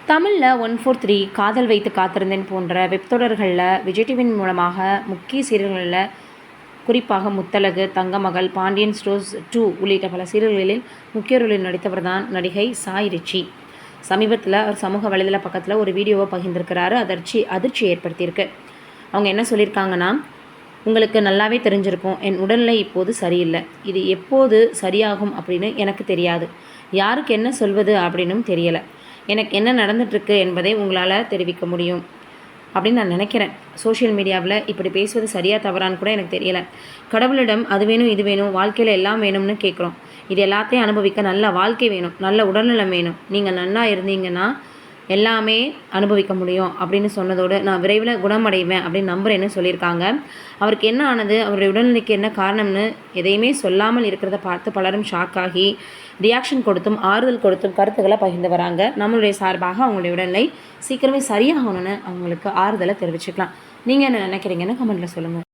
தமிழில் 143 காதல் வைத்து காத்திருந்தேன் போன்ற வெப்தொடர்களில் விஜய் டிவியின் மூலமாக முக்கிய சீரியல்களில் குறிப்பாக முத்தழகு, தங்கமகள், பாண்டியன் ஸ்டோர்ஸ் 2 உள்ளிட்ட பல சீரியல்களில் முக்கிய ரோலில் நடித்தவர் தான் நடிகை சாய் ரிச்சி. சமீபத்தில் அவர் சமூக வலைதள பக்கத்தில் ஒரு வீடியோவை பகிர்ந்திருக்கிறாரு. அதிர்ச்சி ஏற்படுத்தியிருக்கு. அவங்க என்ன சொல்லியிருக்காங்கன்னா, உங்களுக்கு நல்லாவே தெரிஞ்சிருக்கும், என் உடல்நிலை இப்போது சரியில்லை. இது எப்போது சரியாகும் அப்படின்னு எனக்கு தெரியாது. யாருக்கு என்ன சொல்வது அப்படின்னும் தெரியலை. எனக்கு என்ன நடந்துகிட்ருக்கு என்பதை உங்களால் தெரிவிக்க முடியும் அப்படின்னு நான் நினைக்கிறேன். சோஷியல் மீடியாவில் இப்படி பேசுவது சரியாக தவறான்னு கூட எனக்கு தெரியலை. கடவுளிடம் அது வேணும் இது வேணும், வாழ்க்கையில் எல்லாம் வேணும்னு கேட்குறோம். இது எல்லாத்தையும் அனுபவிக்க நல்ல வாழ்க்கை வேணும், நல்ல உடல்நலம் வேணும். நீங்கள் நல்லா இருந்தீங்கன்னா எல்லாமே அனுபவிக்க முடியும் அப்படின்னு சொன்னதோடு, நான் விரைவில் குணமடைவேன் அப்படின்னு நம்புறேன்னு சொல்லியிருக்காங்க. அவருக்கு என்ன ஆனது, அவருடைய உடல்நிலைக்கு என்ன காரணம்னு எதையுமே சொல்லாமல் இருக்கிறத பார்த்து பலரும் ஷாக் ஆகி ரியாக்ஷன் கொடுத்தும் ஆறுதல் கொடுத்தும் கருத்துக்களை பகிர்ந்து வராங்க. நம்மளுடைய சார்பாக அவங்களுடைய உடல்நிலை சீக்கிரமே சரியாகணும்னு அவங்களுக்கு ஆறுதலை தெரிவிச்சுக்கலாம். நீங்கள் என்ன நினைக்கிறீங்கன்னு கமெண்ட்டில் சொல்லுங்கள்.